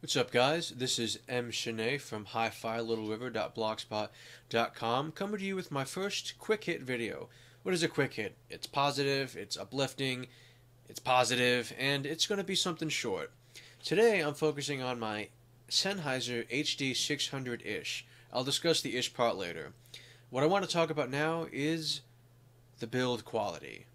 What's up, guys? This is M. Shanae from hi-fi-little-river.blogspot.com coming to you with my first quick hit video. What is a quick hit? It's positive, it's uplifting, it's positive, and it's going to be something short. Today I'm focusing on my Sennheiser HD 600-ish. I'll discuss the ish part later. What I want to talk about now is the build quality.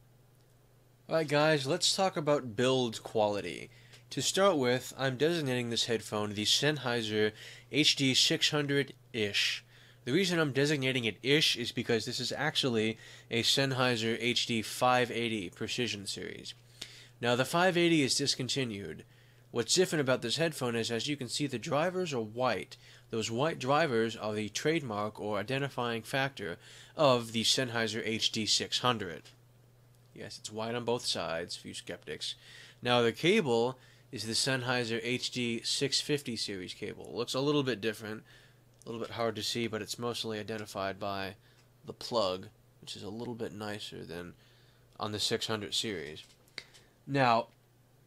Alright guys, let's talk about build quality. To start with, I'm designating this headphone the Sennheiser HD 600-ish. The reason I'm designating it ish is because this is actually a Sennheiser HD 580 Precision series. Now the 580 is discontinued. What's different about this headphone is, as you can see, the drivers are white. Those white drivers are the trademark or identifying factor of the Sennheiser HD 600. Yes, it's white on both sides, for you skeptics. Now the cable is the Sennheiser HD 650 series cable. It looks a little bit different, a little bit hard to see, but it's mostly identified by the plug, which is a little bit nicer than on the 600 series. Now,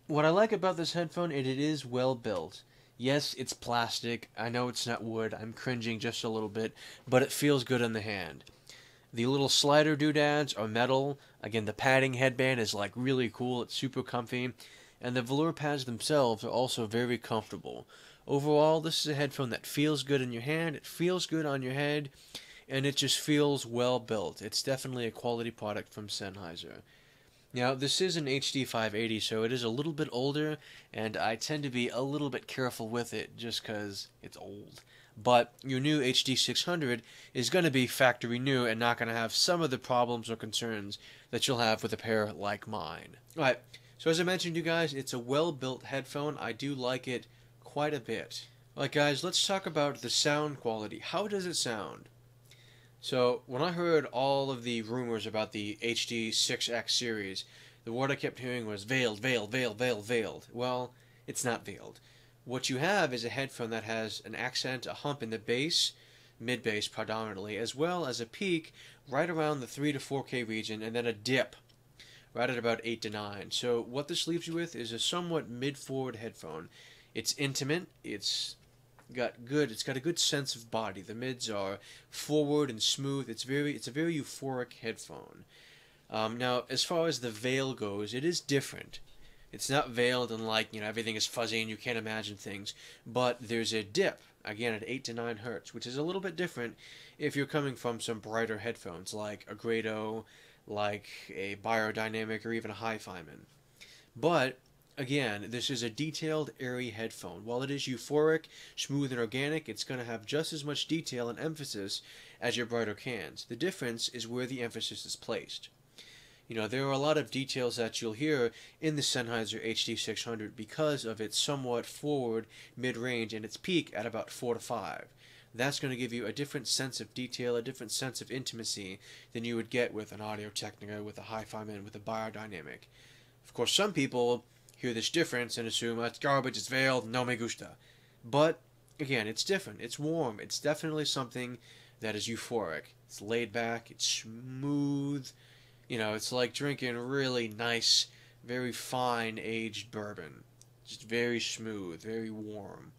what I like about this headphone is it is well built. Yes, it's plastic. I know it's not wood. I'm cringing just a little bit, but it feels good in the hand. The little slider doodads are metal. Again, the padding headband is like really cool. It's super comfy. And the velour pads themselves are also very comfortable. Overall, this is a headphone that feels good in your hand, it feels good on your head, and it just feels well built. It's definitely a quality product from Sennheiser. Now, this is an HD 580, so it is a little bit older, and I tend to be a little bit careful with it just because it's old. But your new HD 600 is going to be factory new and not going to have some of the problems or concerns that you'll have with a pair like mine. Alright, so as I mentioned to you guys, it's a well-built headphone. I do like it quite a bit. Alright guys, let's talk about the sound quality. How does it sound? So, when I heard all of the rumors about the HD 6X series, the word I kept hearing was veiled, veiled, veiled, veiled, veiled. Well, it's not veiled. What you have is a headphone that has an accent, a hump in the bass, mid-bass predominantly, as well as a peak right around the 3 to 4K region, and then a dip right at about 8 to 9. So what this leaves you with is a somewhat mid-forward headphone. It's intimate, it's got a good sense of body. The mids are forward and smooth. It's a very euphoric headphone. Now, as far as the veil goes, it is different. It's not veiled and everything is fuzzy and you can't imagine things, but there's a dip, again at 8 to 9 hertz, which is a little bit different if you're coming from some brighter headphones like a Grado, like a Biodynamic, or even a Hi-Fiman. But again, this is a detailed, airy headphone. While it is euphoric, smooth, and organic, it's going to have just as much detail and emphasis as your brighter cans. The difference is where the emphasis is placed. There are a lot of details that you'll hear in the Sennheiser HD 600 because of its somewhat forward mid-range and its peak at about 4 to 5. That's going to give you a different sense of detail, a different sense of intimacy than you would get with an Audio-Technica, with a Hi-Fiman, with a Biodynamic. Of course, some people hear this difference and assume it's garbage, it's veiled, no me gusta. But, again, it's different, it's warm, it's definitely something that is euphoric. It's laid back, it's smooth. It's like drinking really nice, very fine aged bourbon. Just very smooth, very warm.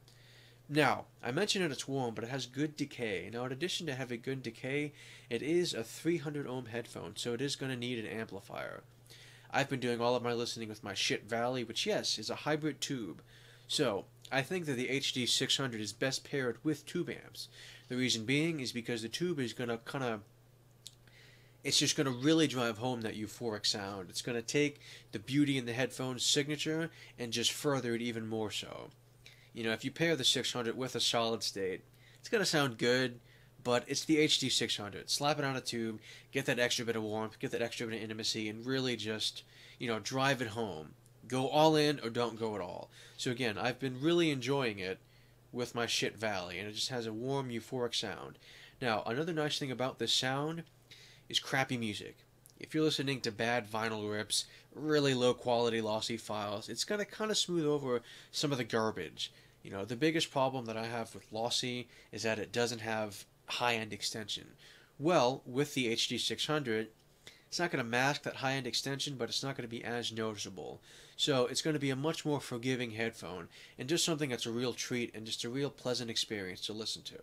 Now, I mentioned that it's warm, but it has good decay. Now, in addition to having good decay, it is a 300 ohm headphone, so it is going to need an amplifier. I've been doing all of my listening with my shit Valley, which, yes, is a hybrid tube. So, I think that the HD 600 is best paired with tube amps. The reason being is because the tube is going to it's just going to really drive home that euphoric sound. It's going to take the beauty in the headphone's signature and just further it even more so. If you pair the 600 with a solid state, it's going to sound good, but it's the HD 600. Slap it on a tube, get that extra bit of warmth, get that extra bit of intimacy, and really just, drive it home. Go all in or don't go at all. So again, I've been really enjoying it with my shit Valley, and it just has a warm, euphoric sound. Now, another nice thing about this sound is crappy music. If you're listening to bad vinyl rips, really low quality lossy files, it's going to kind of smooth over some of the garbage. The biggest problem that I have with lossy is that it doesn't have high-end extension. Well, with the HD 600, It's not going to mask that high-end extension, but it's not going to be as noticeable. So it's going to be a much more forgiving headphone, and just something that's a real treat and just a real pleasant experience to listen to.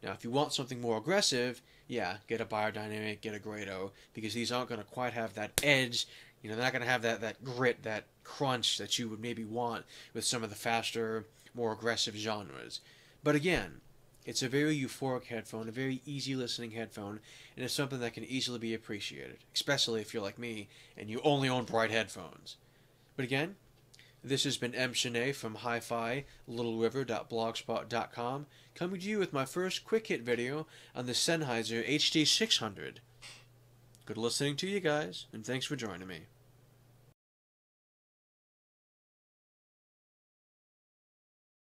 Now, if you want something more aggressive, yeah, get a Biodynamic, get a Grado, because these aren't going to quite have that edge. They're not going to have that grit, that crunch that you would maybe want with some of the faster, more aggressive genres. But again, it's a very euphoric headphone, a very easy listening headphone, and it's something that can easily be appreciated, especially if you're like me and you only own bright headphones. But again, this has been M. Shanae from hi-fi-littleriver.blogspot.com, coming to you with my first quick hit video on the Sennheiser HD600. Good listening to you guys, and thanks for joining me.